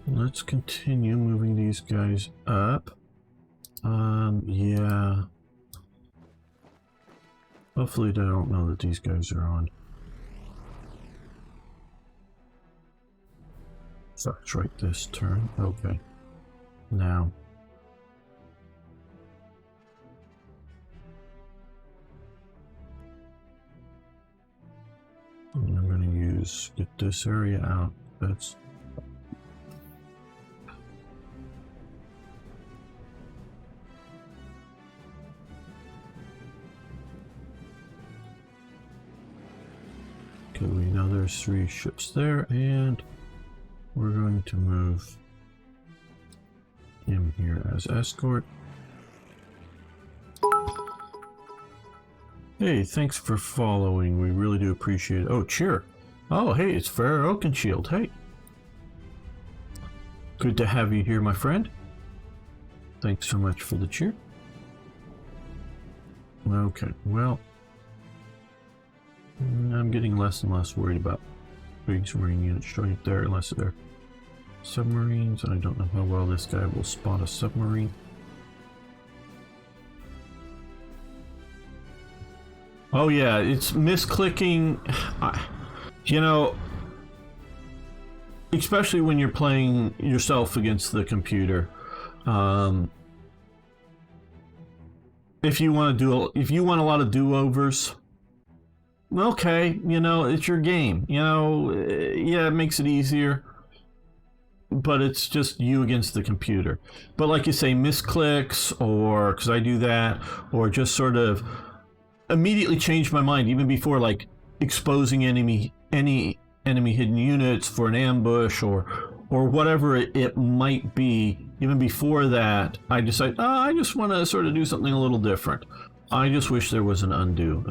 Let's continue moving these guys up. Yeah. Hopefully they don't know that these guys are on. So let's write this turn. Okay. Now. I'm going to get this area out. That's. Okay, we know there's 3 ships there, and we're going to move him here as escort. Hey, thanks for following. We really do appreciate it. Oh, cheer. Oh, hey, it's Fair Oakenshield. Hey. Good to have you here, my friend. Thanks so much for the cheer. Okay, well, I'm getting less and less worried about big submarine units right there, unless they're submarines, and I don't know how well this guy will spot a submarine. Oh yeah, it's misclicking. You know, especially when you're playing yourself against the computer. If you want a lot of do-overs, okay, you know, it's your game. You know, yeah, it makes it easier, but it's just you against the computer. But like you say, misclicks, or because I do that, or just sort of immediately change my mind even before like exposing any enemy hidden units for an ambush or whatever it might be. Even before that, I decide, I just want to sort of do something a little different. I just wish there was an undo.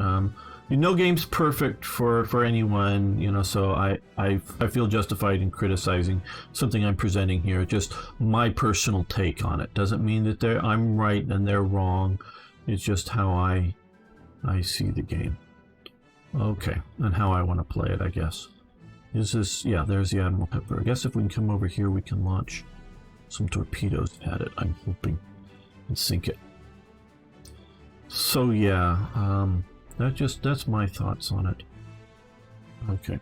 No game's perfect for anyone, you know, so I feel justified in criticizing something I'm presenting here. Just my personal take on it. Doesn't mean that I'm right and they're wrong. It's just how I see the game. Okay, and how I want to play it, I guess. Yeah, there's the Admiral Pepper. I guess if we can come over here, we can launch some torpedoes at it, I'm hoping, and sink it. So yeah, that's my thoughts on it. Okay.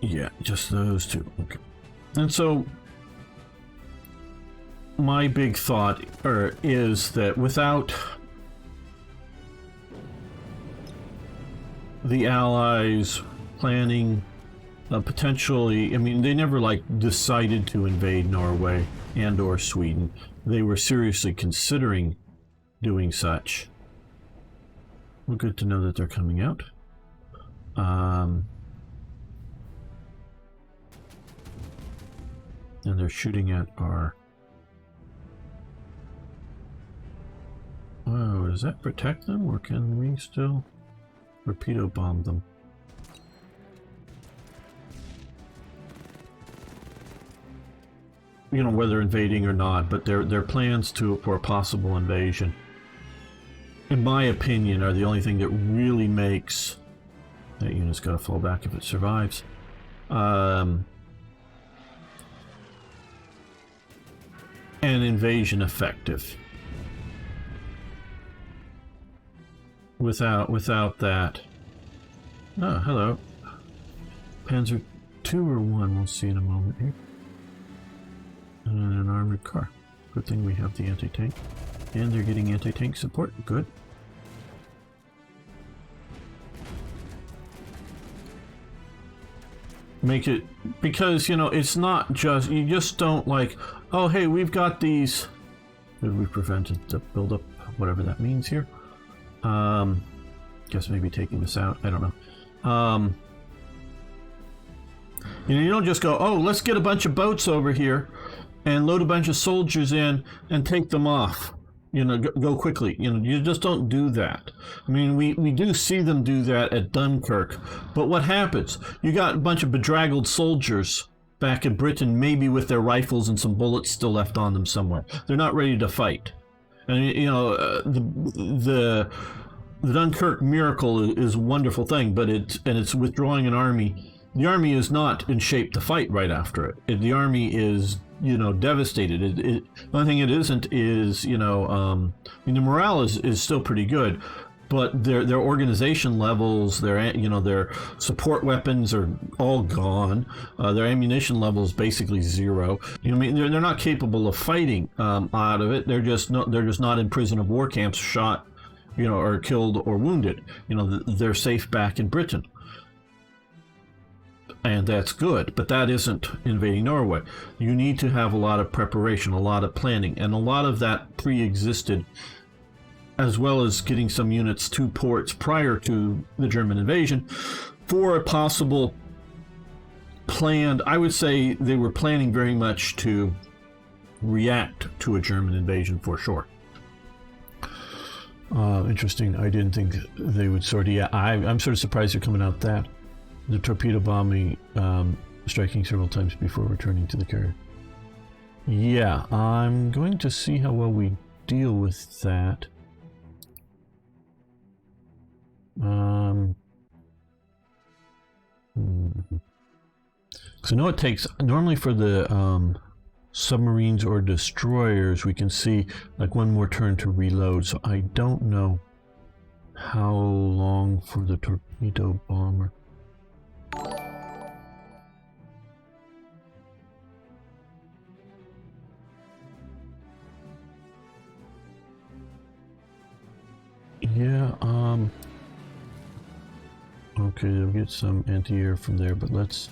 Yeah, just those two. Okay. And so my big thought is that without the Allies planning potentially, I mean, they never like decided to invade Norway and or Sweden. They were seriously considering doing such. Well, good to know that they're coming out. And they're shooting at our... Whoa, does that protect them, or can we still torpedo bomb them? You know, whether invading or not, but their plans for a possible invasion, in my opinion, are the only thing that really makes that unit's got to fall back if it survives. An invasion effective. Without that. Oh, hello. Panzer 2 or 1, we'll see in a moment here. And an armored car. Good thing we have the anti-tank. And they're getting anti-tank support. Good. Make it, because, you know, it's not just, you just don't like, oh, hey, we've got these. We prevented the buildup, whatever that means here. Guess maybe taking this out. I don't know. You know, you don't just go, oh, let's get a bunch of boats over here and load a bunch of soldiers in and take them off. You know, go quickly. You know, you just don't do that. I mean, we do see them do that at Dunkirk, but what happens? You got a bunch of bedraggled soldiers back in Britain, maybe with their rifles and some bullets still left on them somewhere. They're not ready to fight. And, you know, the Dunkirk miracle is a wonderful thing, but it's withdrawing an army. The army is not in shape to fight right after it. The army is, devastated. The only thing it isn't is, I mean, the morale is still pretty good, but their organization levels, their support weapons are all gone. Their ammunition level is basically zero. I mean, they're not capable of fighting out of it. They're just not in prison of war camps, shot, or killed or wounded. They're safe back in Britain. And that's good, but that isn't invading Norway. You need to have a lot of preparation, a lot of planning, and a lot of that pre-existed, as well as getting some units to ports prior to the German invasion for a possible planned. I would say they were planning very much to react to a German invasion for sure. Interesting. I didn't think they would I'm sort of surprised they're coming out that. The torpedo bombing, striking several times before returning to the carrier. Yeah, I'm going to see how well we deal with that. So I know it takes, normally for the submarines or destroyers, we can see like one more turn to reload. So I don't know how long for the torpedo bomber. Yeah, okay, they'll get some anti-air from there, but let's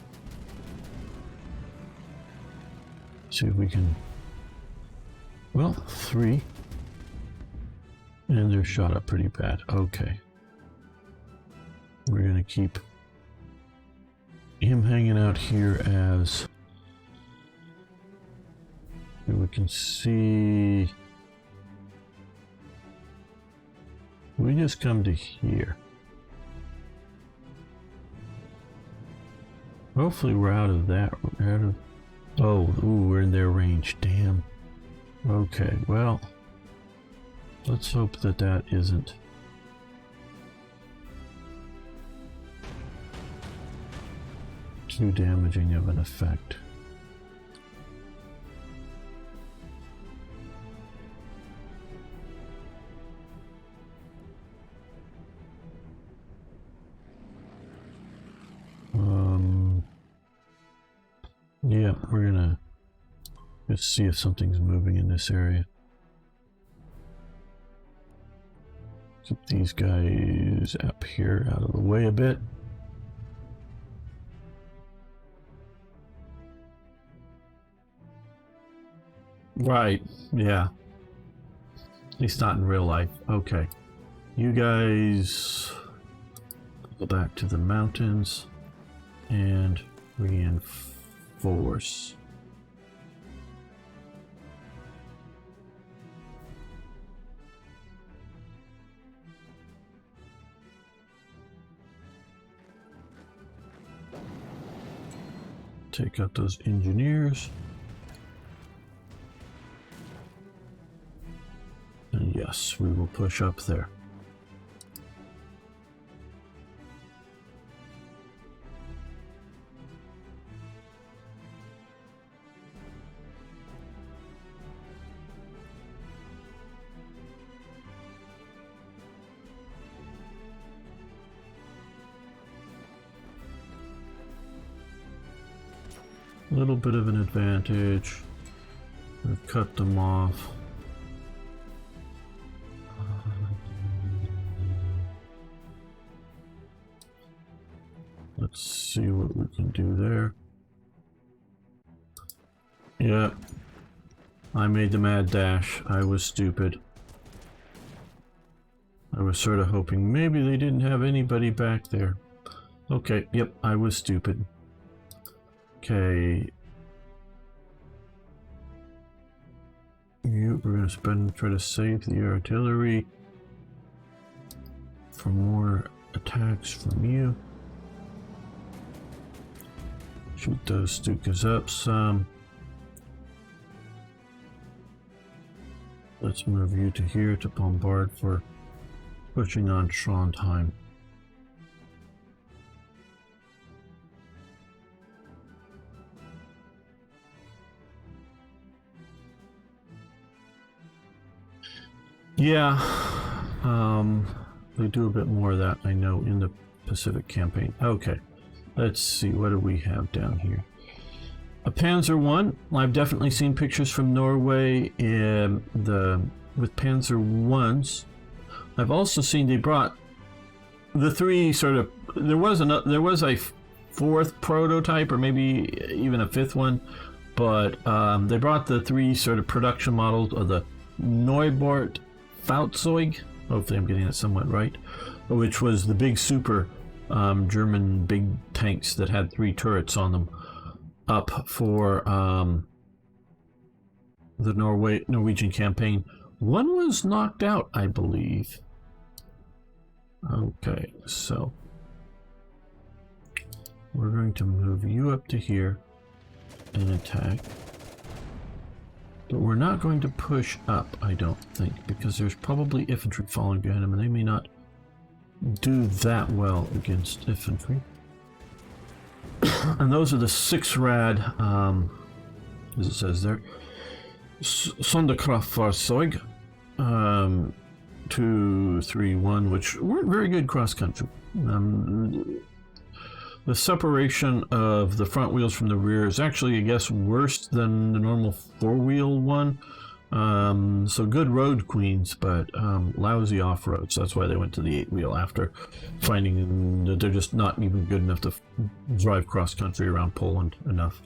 see if we can, well, 3, and they're shot up pretty bad. Okay, we're gonna keep him hanging out here as we can see. We just come to here. Hopefully we're out of that. We're in their range. Damn. Okay, well, let's hope that isn't too damaging of an effect. Yeah, we're gonna just see if something's moving in this area. Keep these guys up here out of the way a bit. Right, yeah. At least not in real life. Okay. You guys go back to the mountains and reinforce. Take out those engineers. And yes, we will push up there. A little bit of an advantage. We've cut them off. Let's see what we can do there. Yeah, I made the mad dash. I was stupid. I was sort of hoping maybe they didn't have anybody back there. Okay, yep, I was stupid. Okay. We're gonna try to save the artillery for more attacks from you. Shoot those Stukas up some. Let's move you to here to bombard for pushing on Trondheim. Yeah, they do a bit more of that, I know, in the Pacific campaign. Okay, let's see, what do we have down here? A Panzer I. I've definitely seen pictures from Norway with Panzer Is. I've also seen they brought the three sort of. There was a fourth prototype, or maybe even a fifth one, but they brought the three sort of production models of the Neubart Fahrzeug. Hopefully, I'm getting that somewhat right. Which was the big super German big tanks that had three turrets on them, up for the Norwegian campaign. One was knocked out, I believe. Okay, so we're going to move you up to here and attack. But we're not going to push up, I don't think, because there's probably infantry following behind them, and they may not do that well against infantry. And those are the 6 rad, as it says there, Sonderkraftfahrzeug 231, which weren't very good cross-country. The separation of the front wheels from the rear is actually, I guess, worse than the normal 4-wheel one. So good road queens, but lousy off-road. So that's why they went to the 8-wheel after finding that they're just not even good enough to drive cross-country around Poland enough.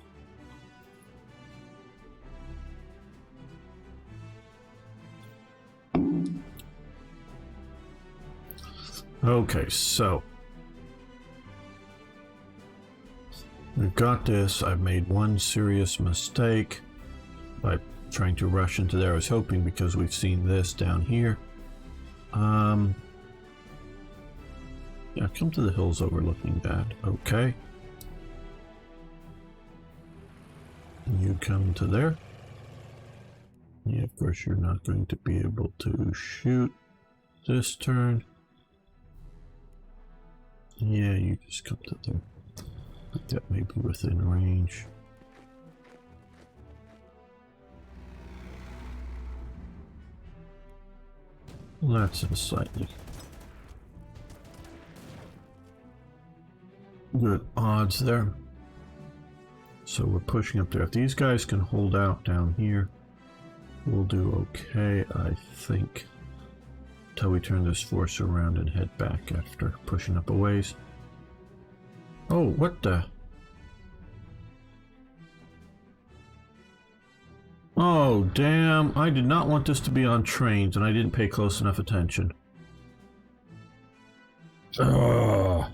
Okay, so we've got this. I've made one serious mistake by trying to rush into there. I was hoping, because we've seen this down here. Yeah, come to the hills overlooking that. Okay. You come to there. Yeah, of course you're not going to be able to shoot this turn. Yeah, you just come to there. I think that may be within range. Well, that's a slightly good odds there. So we're pushing up there. If these guys can hold out down here, we'll do okay, I think, until we turn this force around and head back after pushing up a ways. Oh, what the? Oh, damn. I did not want this to be on trains, and I didn't pay close enough attention. Ugh.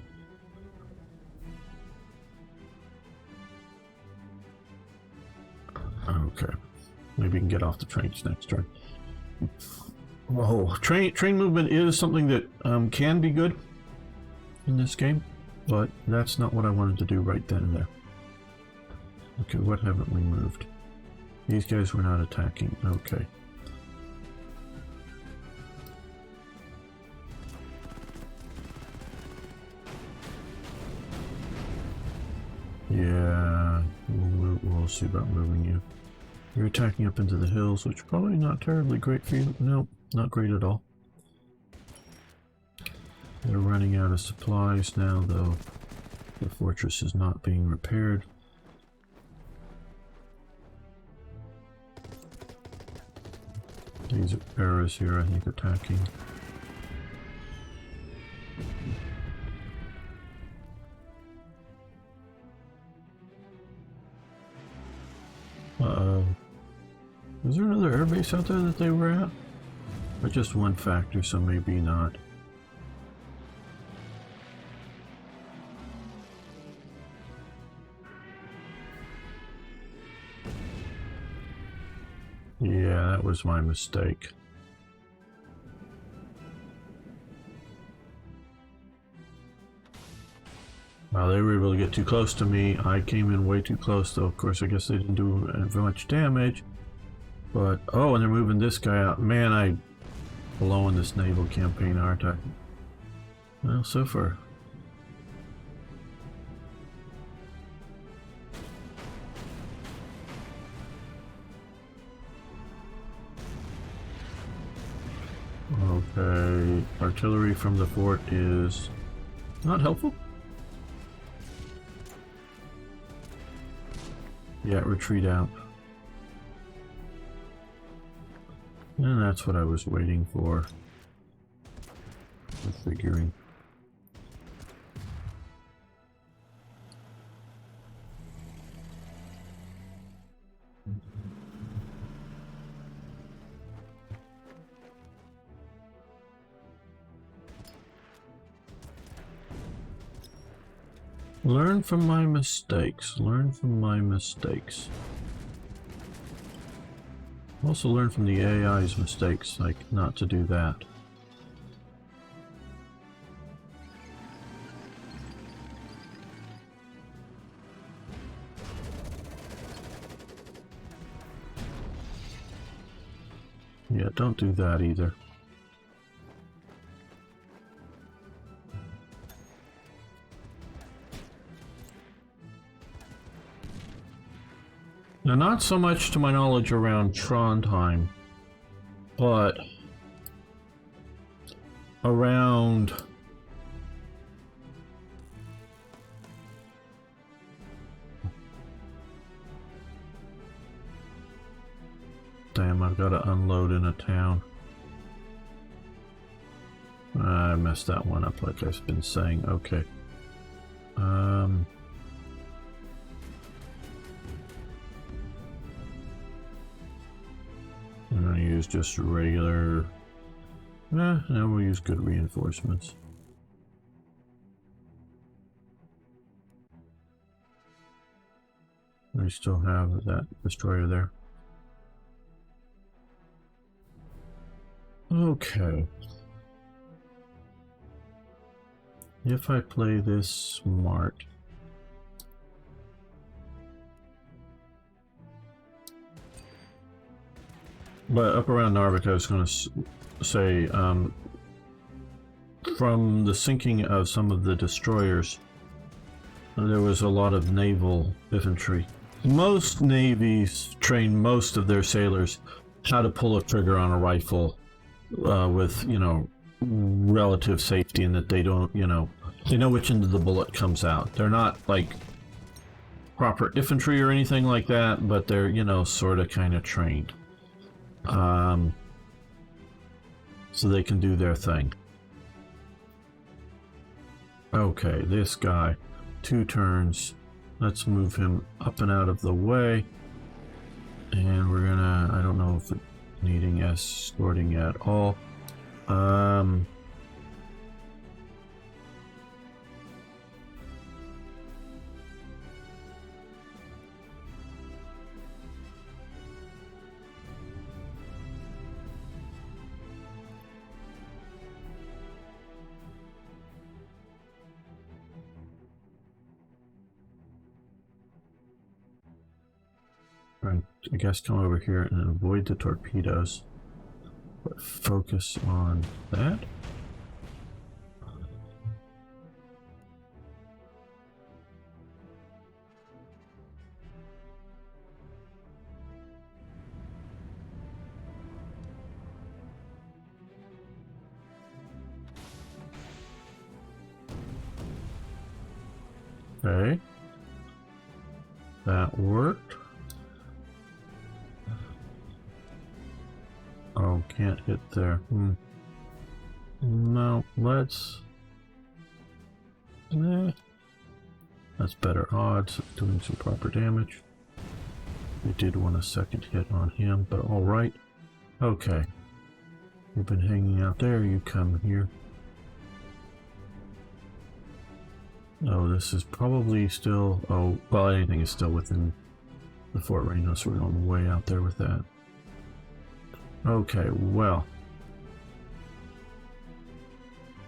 Okay. Maybe we can get off the trains next turn. Whoa. Train movement is something that can be good in this game, but that's not what I wanted to do right then and there. Okay, what haven't we moved? These guys were not attacking. Okay. Yeah, we'll see about moving you. You're attacking up into the hills, which probably not terribly great for you. No, not great at all. They're running out of supplies now, though. The fortress is not being repaired. These arrows here, I think, attacking. Uh-oh. Is there another airbase out there that they were at? Or just one factor, so maybe not. Yeah, that was my mistake. Well, they were able to get too close to me. I came in way too close, though. Of course, I guess they didn't do very much damage. But, oh, and they're moving this guy out. Man, below in this naval campaign, aren't I? Well, so far. Okay, artillery from the fort is not helpful. Yeah, retreat out. And that's what I was waiting for. Figuring. Learn from my mistakes. Learn from my mistakes. Also learn from the AI's mistakes, like not to do that. Yeah, don't do that either. Now, not so much to my knowledge around Trondheim, but around damn, I've got to unload in a town. I messed that one up like I've been saying. Okay. I'm gonna use just regular. No, we'll use good reinforcements. We still have that destroyer there. Okay. If I play this smart. But up around Narvik, I was going to say, from the sinking of some of the destroyers, there was a lot of naval infantry. Most navies train most of their sailors how to pull a trigger on a rifle with, you know, relative safety, and that they don't, you know, they know which end of the bullet comes out. They're not like proper infantry or anything like that, but they're, you know, sort of kind of trained. So they can do their thing. Okay, this guy, 2 turns. Let's move him up and out of the way. And we're gonna, I don't know if it's needing escorting at all. I guess come over here and avoid the torpedoes, but focus on that. Okay, that worked. Oh, can't hit there. No, let's... That's better odds of doing some proper damage. We did want a second hit on him, but alright. Okay. You've been hanging out there, you come here. Oh, this is probably still... Oh, well, anything is still within the fort range, so we're going way out there with that. Okay, well.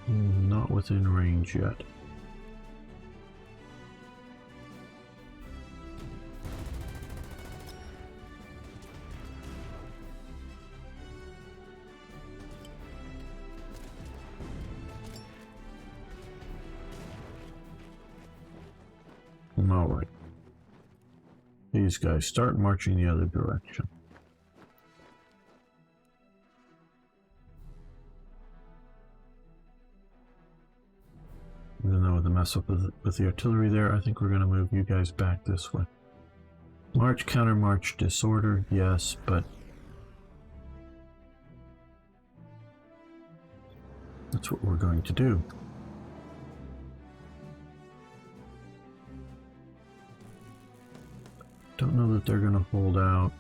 Not within range yet. Alright. These guys start marching the other direction. Even though with the mess up with the artillery there, I think we're going to move you guys back this way. March, counter march, disorder, yes, but that's what we're going to do. Don't know that they're going to hold out,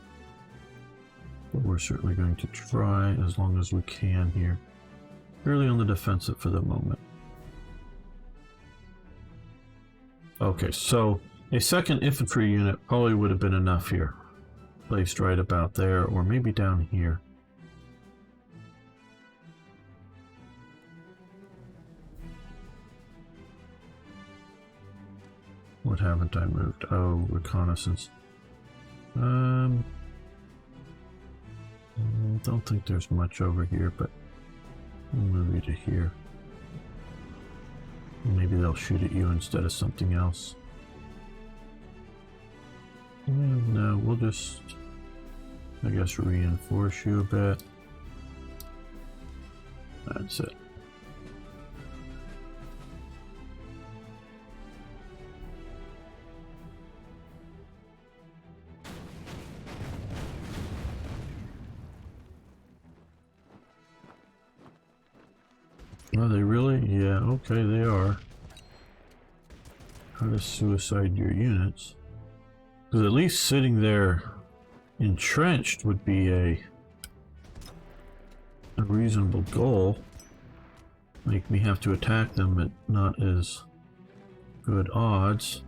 but we're certainly going to try as long as we can here. Fairly on the defensive for the moment. Okay, so a second infantry unit probably would have been enough here. Placed right about there, or maybe down here. What haven't I moved? Oh, reconnaissance. Don't think there's much over here, but we'll move you to here. Maybe they'll shoot at you instead of something else. No, we'll just, I guess, reinforce you a bit. That's it. Are they really? Yeah, okay, they are. How to suicide your units. Because at least sitting there entrenched would be a reasonable goal. Make me have to attack them at not as good odds.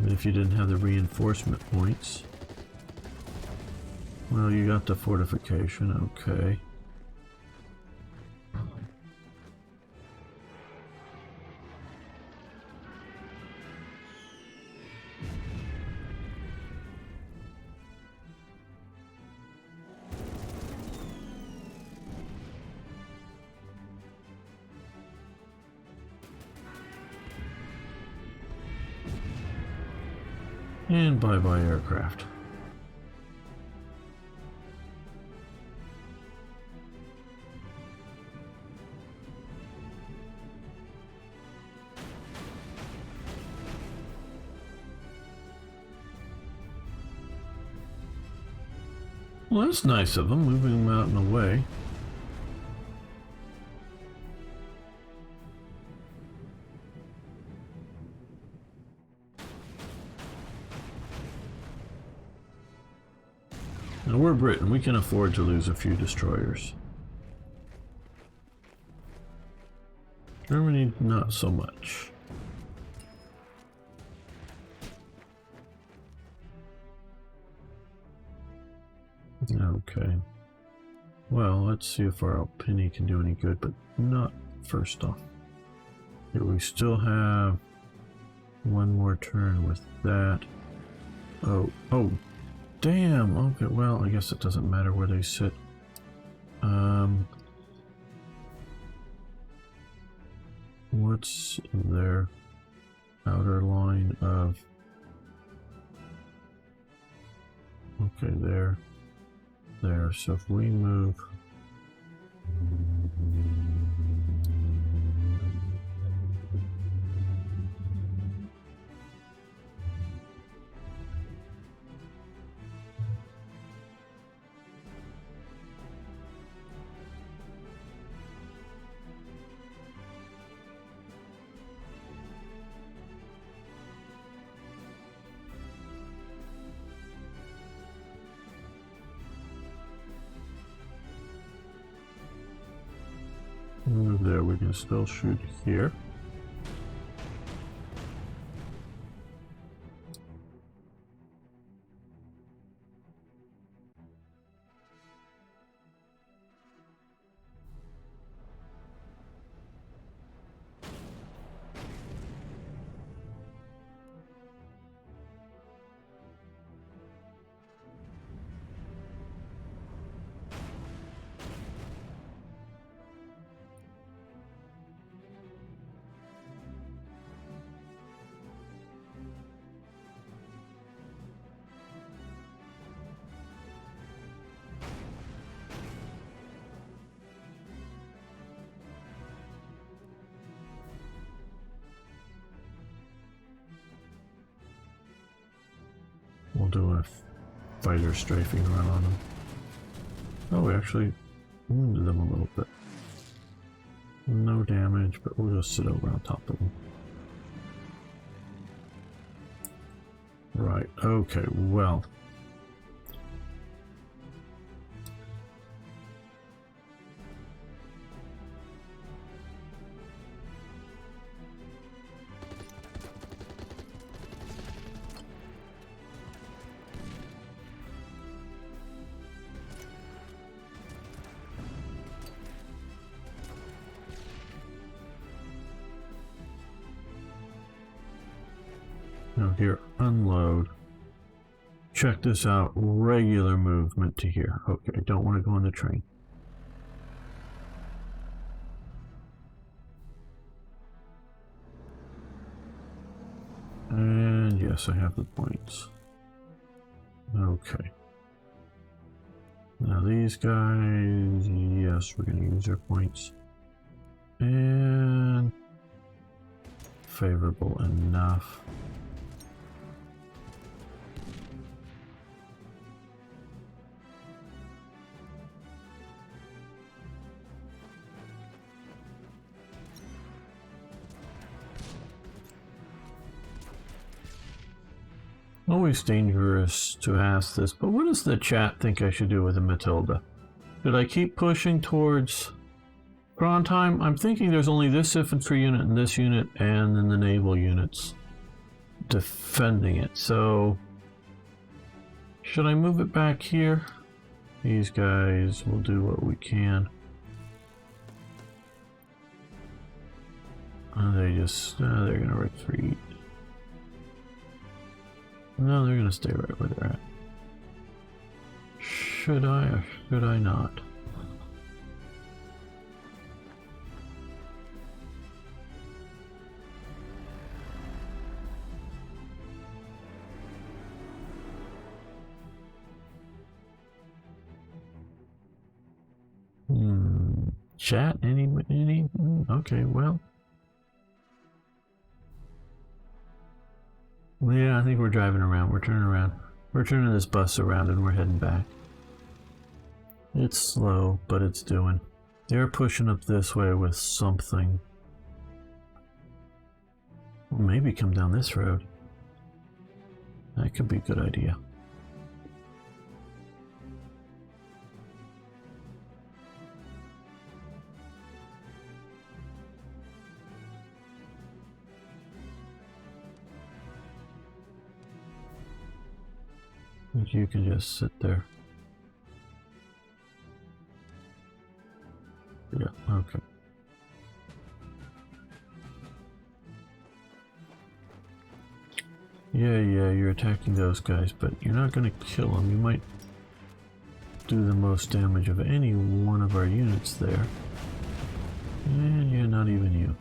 But if you didn't have the reinforcement points. Well, you got the fortification, okay. And bye-bye aircraft. Well, that's nice of them, moving them out and away. Now we're Britain, we can afford to lose a few destroyers. Germany, not so much. Okay. Well, let's see if our Alpini can do any good, but not first off. Here we still have one more turn with that. Oh, damn! Okay, well, I guess it doesn't matter where they sit. What's their outer line of... Okay, there. So if we move... Move there, we can still shoot here. We'll do a fighter strafing run on them. Oh, we actually wounded them a little bit. No damage, but we'll just sit over on top of them. Right, okay, well. Now here, unload. Check this out, regular movement to here. Okay, don't want to go on the train. And yes, I have the points. Okay. Now these guys, yes, we're going to use their points. And favorable enough. Always dangerous to ask this, but what does the chat think I should do with the Matilda? Should I keep pushing towards Trondheim? I'm thinking there's only this infantry unit and this unit, and then the naval units defending it. So, should I move it back here? These guys will do what we can. They just, they're gonna retreat. No, they're gonna stay right where they're at. Should I or should I not? Chat? Any? Okay, well. Yeah, I think we're driving around. We're turning around. We're turning this bus around and we're heading back. It's slow, but it's doing. They're pushing up this way with something. Well, maybe come down this road. That could be a good idea. You can just sit there. Yeah, okay. Yeah, you're attacking those guys, but you're not going to kill them. You might do the most damage of any one of our units there. And yeah, not even you.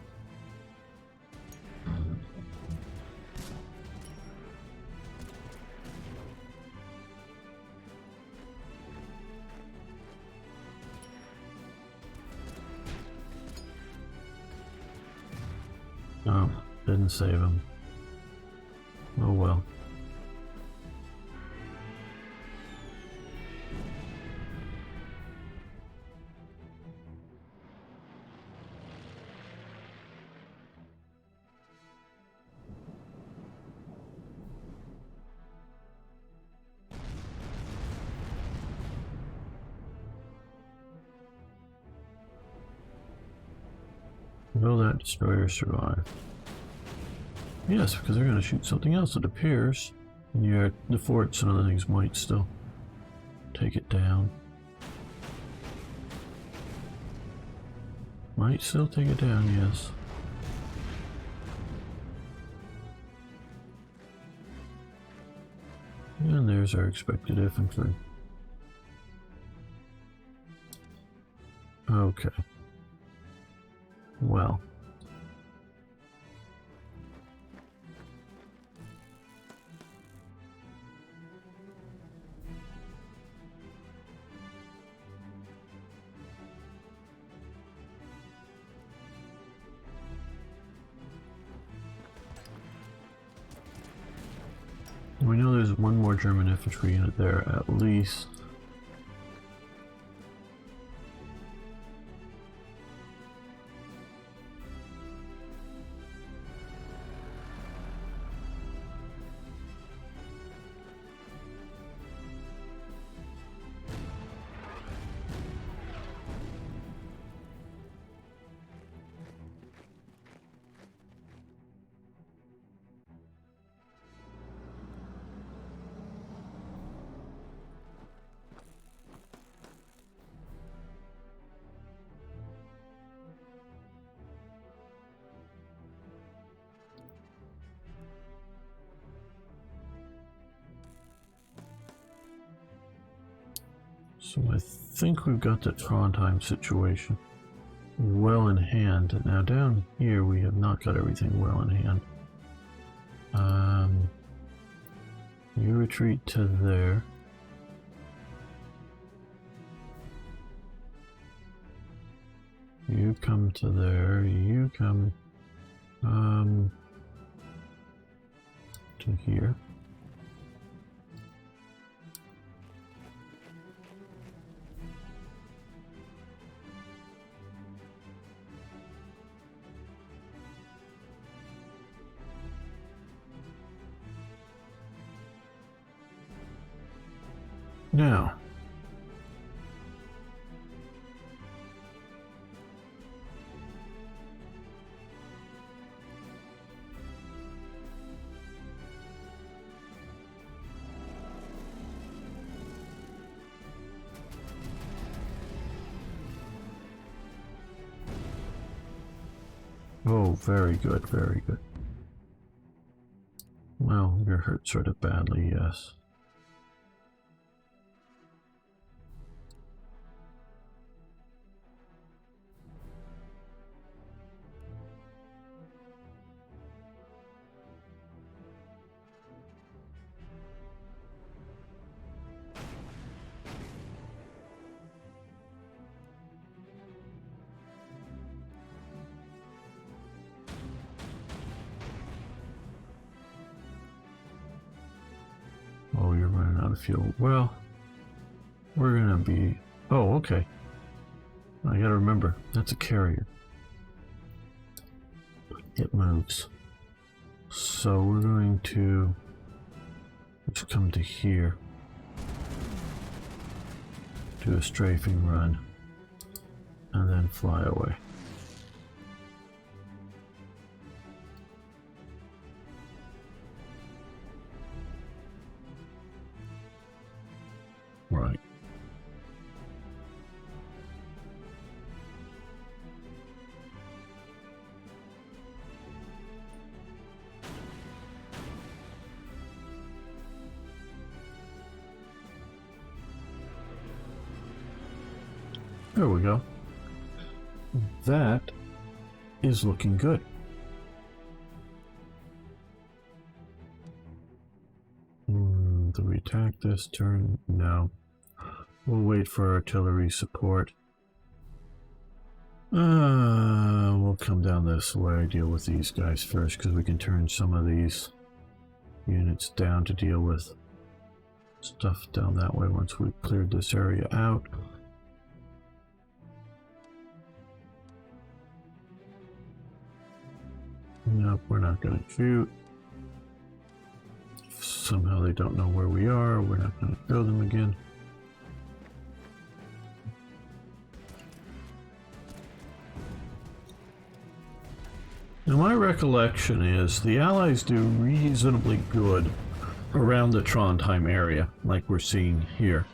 Oh, didn't save him. Oh well. Will that destroyer survive? Yes, because they're going to shoot something else, it appears. And yeah, the forts and other things might still take it down. Might still take it down, yes. And there's our expected infantry. Okay. Well. We know there's one more German infantry unit there, at least. So I think we've got the Trondheim situation well in hand. Now down here we have not got everything well in hand. You retreat to there. You come to there. You come to here. Now, oh, very good, very good. Well, you're hurt sort of badly, yes. Oh, you're running out of fuel. Well, we're gonna be... Oh, okay. I gotta remember, that's a carrier. It moves. So we're going to just come to here. Do a strafing run. And then fly away. Right. There we go. That is looking good. Do we attack this turn? No. We'll wait for artillery support. We'll come down this way, deal with these guys first, because we can turn some of these units down to deal with stuff down that way once we've cleared this area out. Nope, we're not going to shoot. If somehow they don't know where we are, we're not going to show them again. Now my recollection is the Allies do reasonably good around the Trondheim area, like we're seeing here.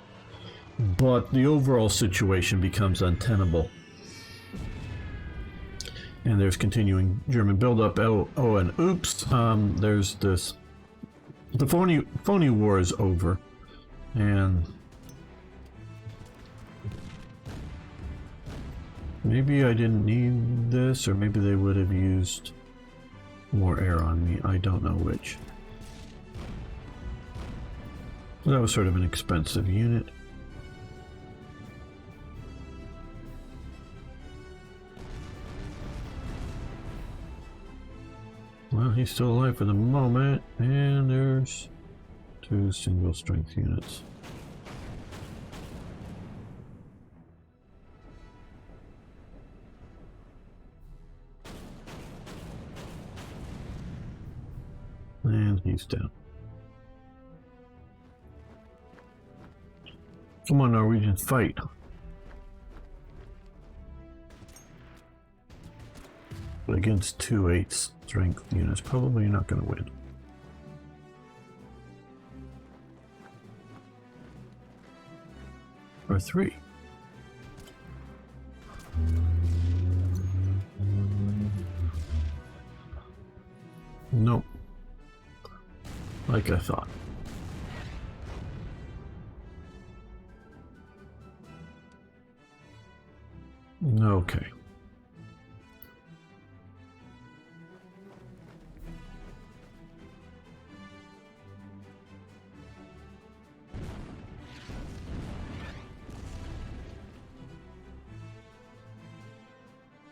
But the overall situation becomes untenable. And there's continuing German buildup. Oh, and oops, there's this. The phony war is over, and maybe I didn't need this, or maybe they would have used more air on me. I don't know which. That was sort of an expensive unit. Well, he's still alive for the moment, and there's 2 single strength units. And he's down. Come on, Norwegians, fight. But against 2 8 strength units, probably not going to win. Or 3. Nope. Like I thought. Okay.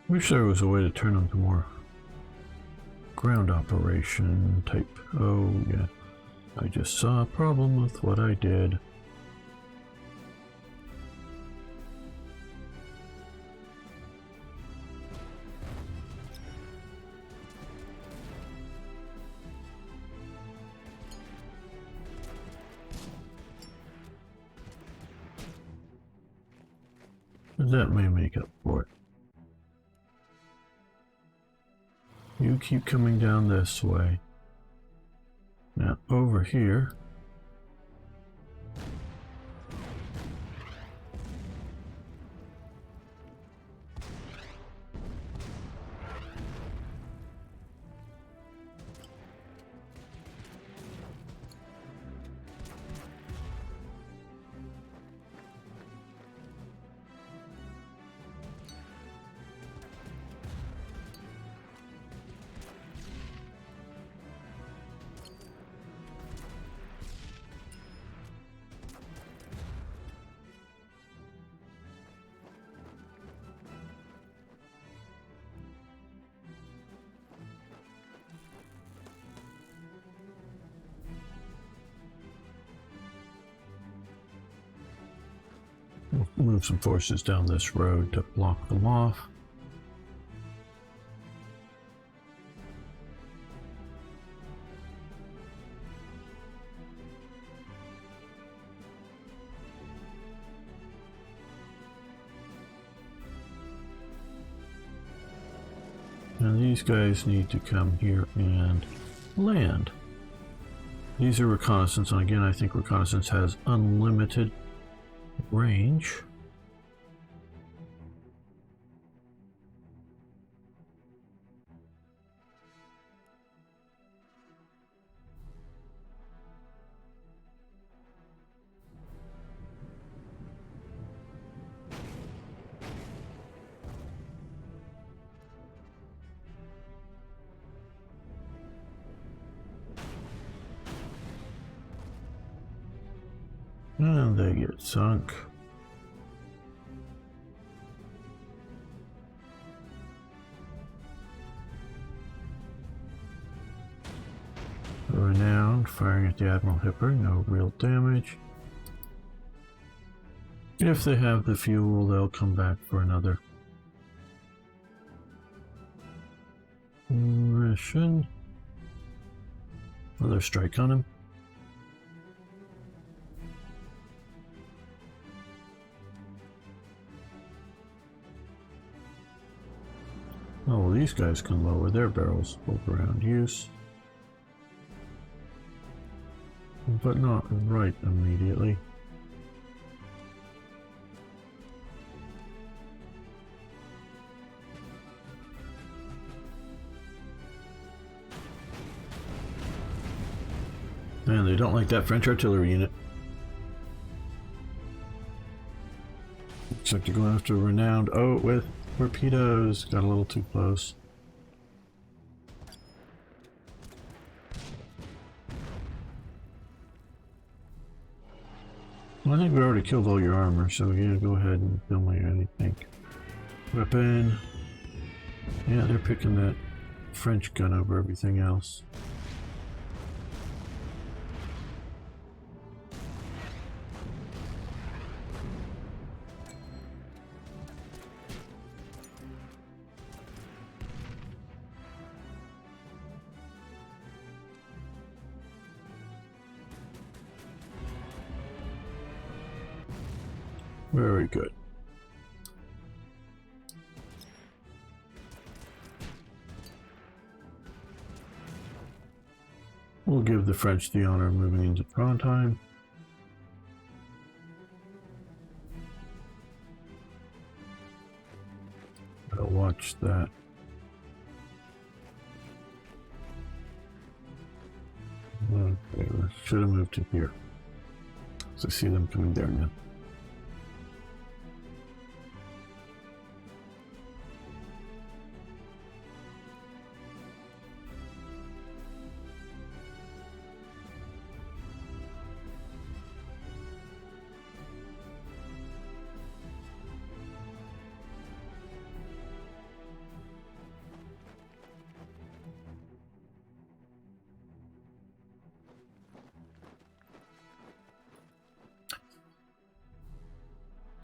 Wish there was a way to turn them to more ground operation type. Oh yeah, I just saw a problem with what I did. That may make up for it. You keep coming down this way. Now over here. We'll move some forces down this road to block them off. And these guys need to come here and land. These are reconnaissance, and again, I think reconnaissance has unlimited range. And they get sunk. Renowned, firing at the Admiral Hipper, no real damage. If they have the fuel, they'll come back for another mission. Another strike on him. Oh, well, these guys can lower their barrels over around use. But not right immediately. And they don't like that French artillery unit. Looks like they're going after Renowned. Oh, with torpedoes. Got a little too close. Well, I think we already killed all your armor, so yeah, go ahead and kill my anything. Weapon. Yeah, they're picking that French gun over everything else. Very good. We'll give the French the honor of moving into prime time. I'll watch that. Okay, we should have moved to here. So I see them coming there now.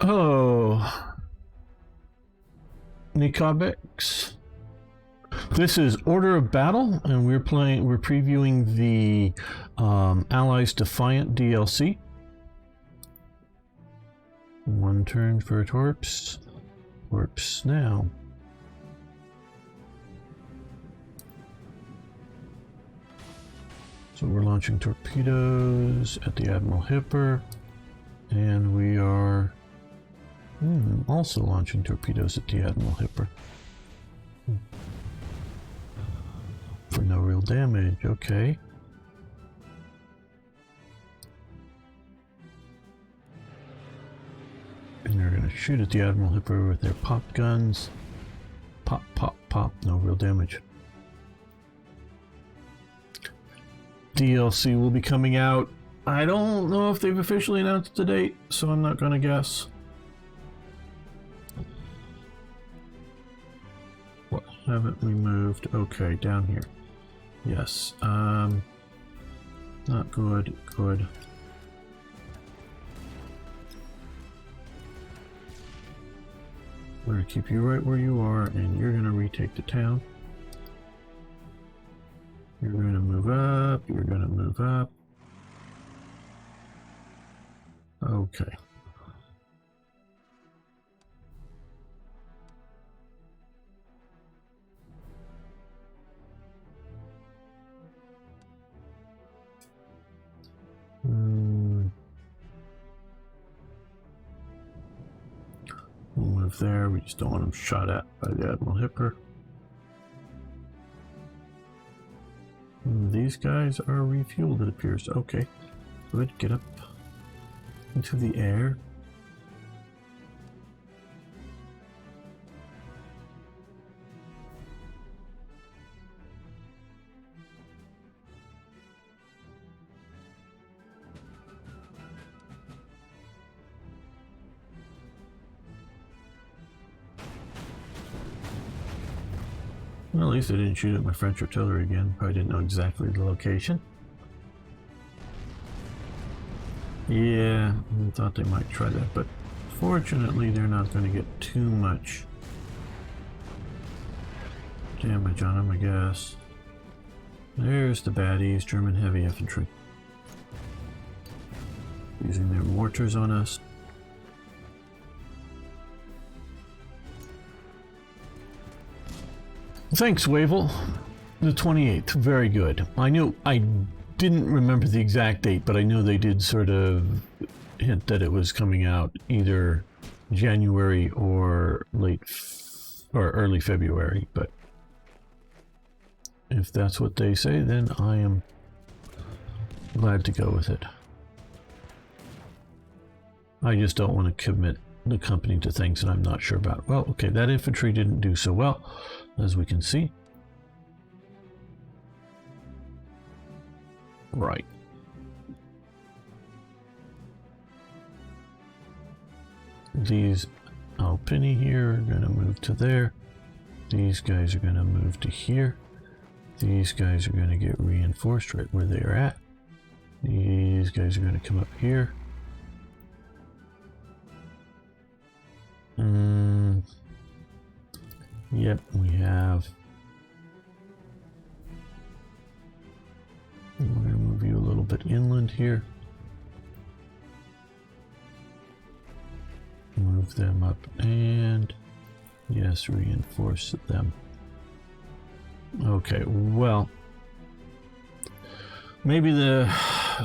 Oh, Nikabix. This is Order of Battle, and we're previewing the Allies Defiant DLC. One turn for Torps. Torps now. So we're launching torpedoes at the Admiral Hipper, and we are also launching torpedoes at the Admiral Hipper. For no real damage, okay. And they're going to shoot at the Admiral Hipper with their pop guns. Pop, pop, pop, no real damage. DLC will be coming out. I don't know if they've officially announced the date, so I'm not going to guess. What haven't we moved? Okay, down here. Yes. Not good. Good. We're going to keep you right where you are, and you're going to retake the town. You're going to move up. You're going to move up. Okay. We'll move there. We just don't want them shot at by the Admiral Hipper. These guys are refueled, it appears. Okay. Good. Get up into the air. Well, at least I didn't shoot at my French artillery again. Probably didn't know exactly the location. Yeah, I thought they might try that, but fortunately they're not going to get too much damage on them, I guess. There's the baddies, German heavy infantry. Using their mortars on us. Thanks, Wavell. The 28th, very good. I didn't remember the exact date, but I know they did sort of hint that it was coming out either January or early February, but if that's what they say, then I am glad to go with it. I just don't want to commit the company to things that I'm not sure about. Well, okay, that infantry didn't do so well, as we can see. Right. These Alpini here are going to move to there. These guys are going to move to here. These guys are going to get reinforced right where they are at. These guys are going to come up here. Yep, we have. We're going to move you a little bit inland here. move them up and yes, reinforce them. Okay, well, maybe the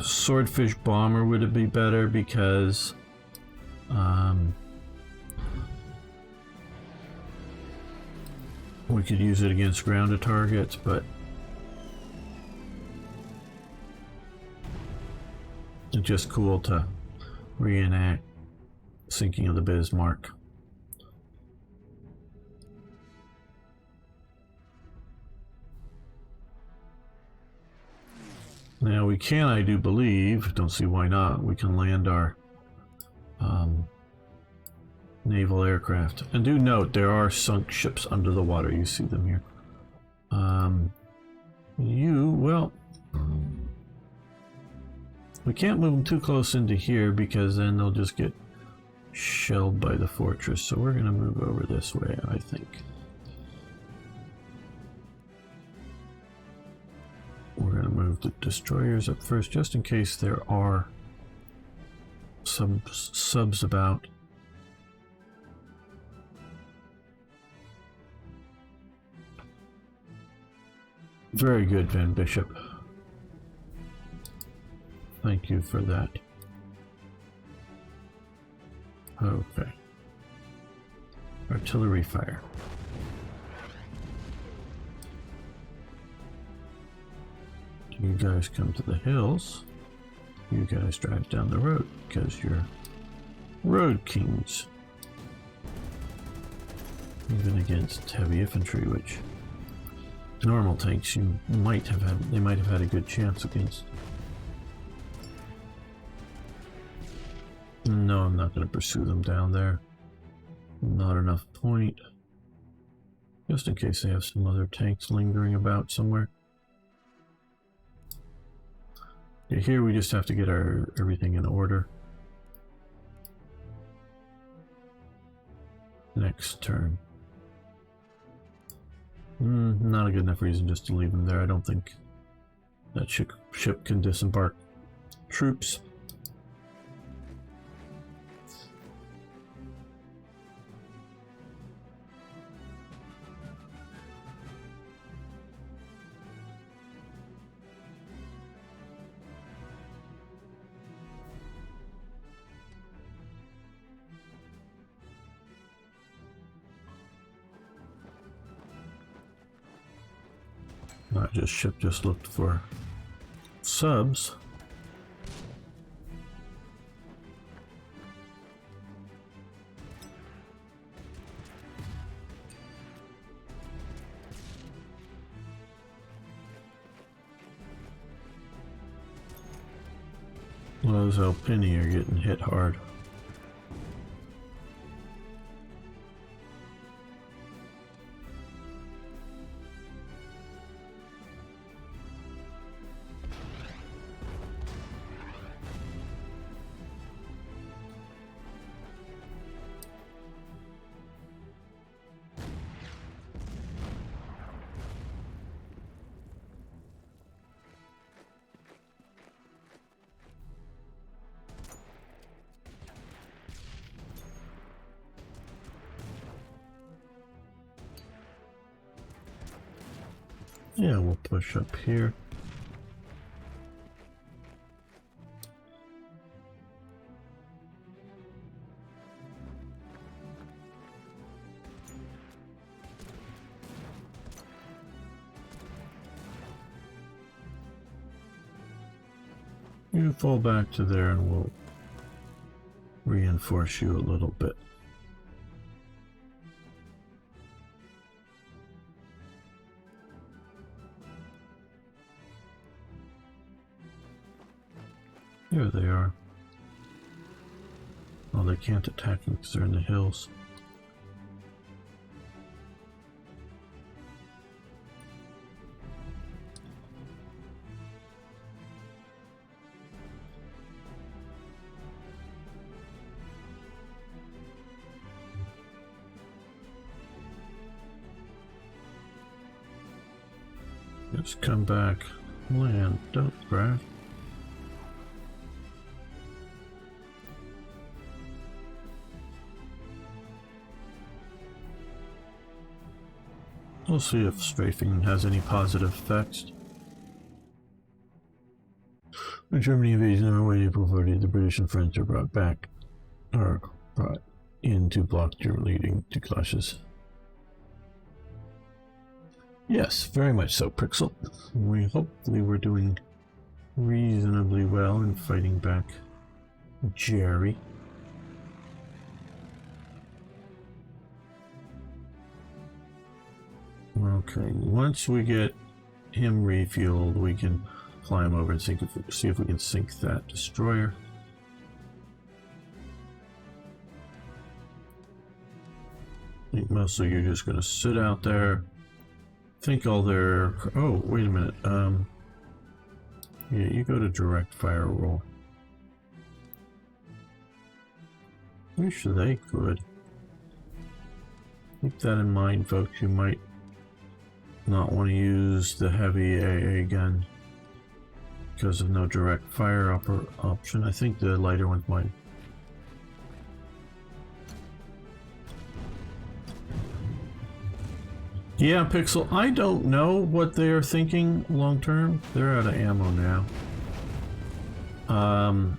swordfish bomber would be better because we could use it against grounded targets, but it's just cool to reenact sinking of the Bismarck. Now we can, I do believe, don't see why not, we can land our naval aircraft. And do note, there are sunk ships under the water. You see them here. Well, we can't move them too close into here because then they'll just get shelled by the fortress. So we're going to move over this way, I think. We're going to move the destroyers up first, just in case there are some subs about. Very good, Van Bishop. Thank you for that. Okay. Artillery fire. You guys come to the hills. You guys drive down the road because you're road kings. Even against heavy infantry, which normal tanks you might have had, they might have had a good chance against. No, I'm not going to pursue them down there. Not enough point. Just in case they have some other tanks lingering about somewhere. Yeah, here we just have to get our everything in order. Next turn. Not a good enough reason just to leave them there. I don't think that ship can disembark troops. Ship just looked for subs. Well, those Alpini are getting hit hard. Yeah, we'll push up here. You fall back to there and we'll reinforce you a little bit. Here they are. Oh, they can't attack them because they're in the hills. Just come back, land, don't crash. We'll see if strafing has any positive effects. When Germany invaded Norway in April 40, the British and French are brought in to block Germany, leading to clashes. Yes, very much so, Pixel. Hopefully we're doing reasonably well in fighting back Jerry. Okay, once we get him refueled, we can fly him over and see if we can sink that destroyer. I think mostly you're just going to sit out there. Think all their... Oh, wait a minute. Yeah, you go to direct fire roll. Wish they could. Keep that in mind, folks. You might not want to use the heavy AA gun because of no direct fire option. I think the lighter ones might. Yeah, Pixel, I don't know what they are thinking long term. They're out of ammo now.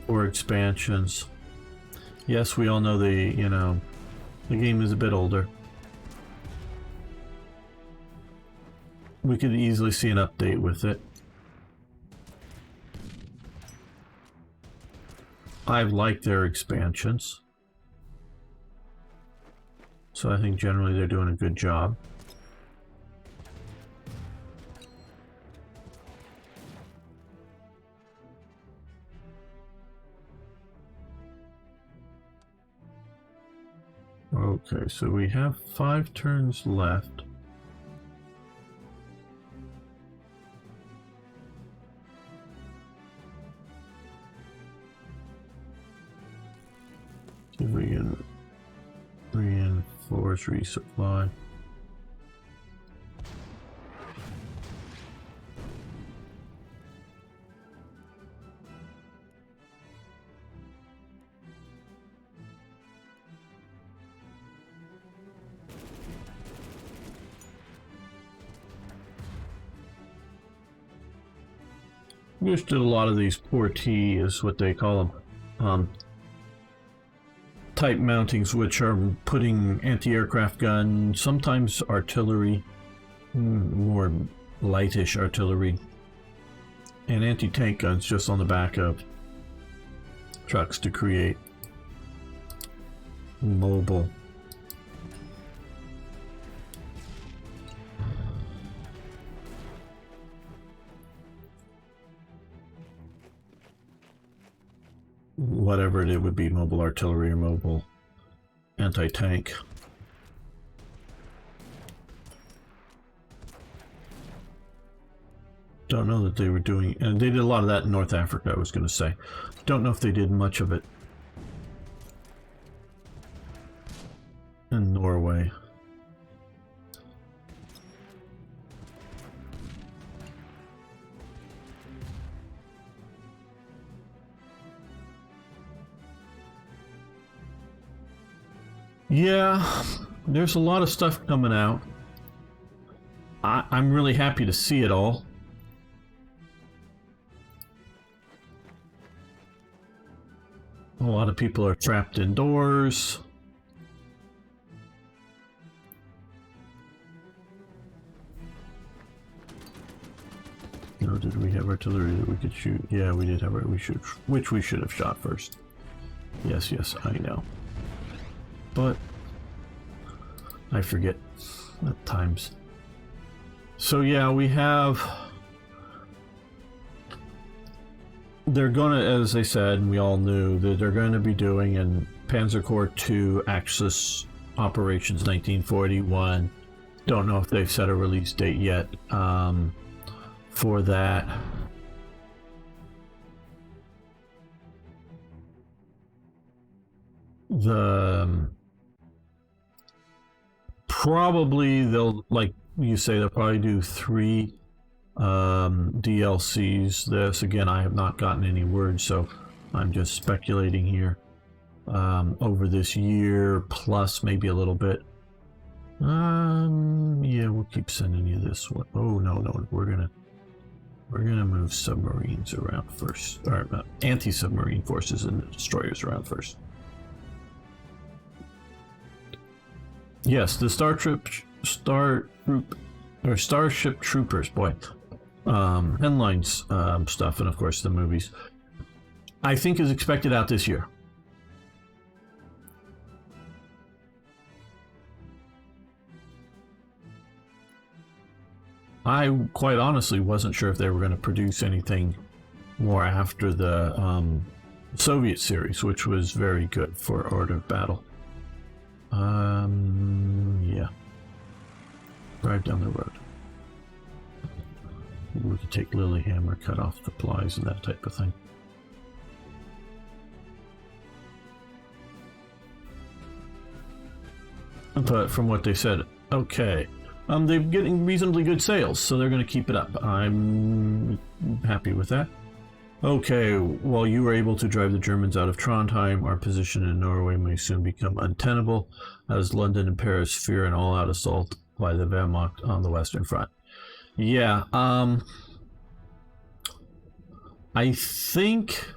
Or expansions. Yes, we all know the game is a bit older. We could easily see an update with it. I've liked their expansions. So I think generally they're doing a good job. Okay, so we have 5 turns left. See if we can reinforce, resupply. Just did a lot of these portee is what they call them. Type mountings, which are putting anti-aircraft gun, sometimes artillery, more lightish artillery, and anti-tank guns just on the back of trucks to create mobile. Whatever it would be, mobile artillery or mobile anti-tank. Don't know that they were doing, and they did a lot of that in North Africa, I was going to say. Don't know if they did much of it in Norway. Yeah, there's a lot of stuff coming out. I'm really happy to see it all. A lot of people are trapped indoors. No, did we have artillery that we could shoot? Yeah, we did have it. Which we should have shot first. Yes, I know. But I forget at times. So yeah, we have. They're gonna, as I said, and we all knew that they're going to be doing in Panzer Corps II Axis Operations 1941. Don't know if they've set a release date yet for that. Probably they'll, like you say, they'll probably do 3 DLCs. This again, I have not gotten any word, so I'm just speculating here. Over this year, plus maybe a little bit. Yeah, we'll keep sending you this one. Oh no, we're gonna move submarines around first, or anti-submarine forces and destroyers around first. Yes, the Starship Troopers, boy, headlines stuff, and of course the movies, I think is expected out this year. I quite honestly wasn't sure if they were going to produce anything more after the Soviet series, which was very good for Order of Battle. Yeah. Drive down the road. We could take Lilyhammer, cut off the plies and that type of thing. But from what they said, okay. They're getting reasonably good sales, so they're going to keep it up. I'm happy with that. Okay, while you were able to drive the Germans out of Trondheim, our position in Norway may soon become untenable, as London and Paris fear an all-out assault by the Wehrmacht on the Western Front. Yeah, I think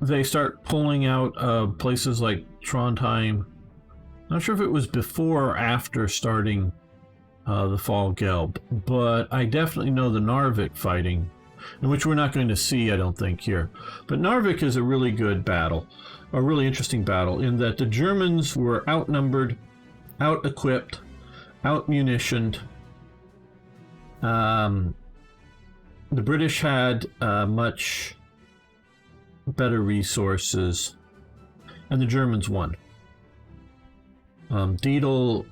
they start pulling out places like Trondheim. Not sure if it was before or after starting the Fall Gelb, but I definitely know the Narvik fighting, in which we're not going to see, I don't think, here. But Narvik is a really good battle, a really interesting battle, in that the Germans were outnumbered, out-equipped, out-munitioned. The British had much better resources, and the Germans won. Dietl,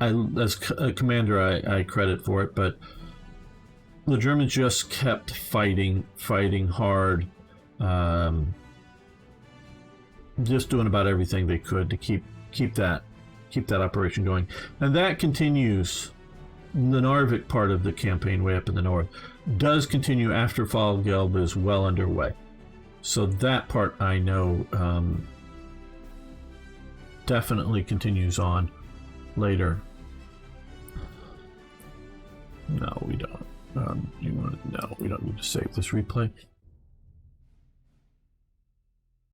as a commander, I credit for it, but the Germans just kept fighting hard, just doing about everything they could to keep that operation going, and that continues. The Narvik part of the campaign, way up in the north, does continue after Fall Gelb is well underway. So that part I know definitely continues on later. No, we don't. No, we don't need to save this replay.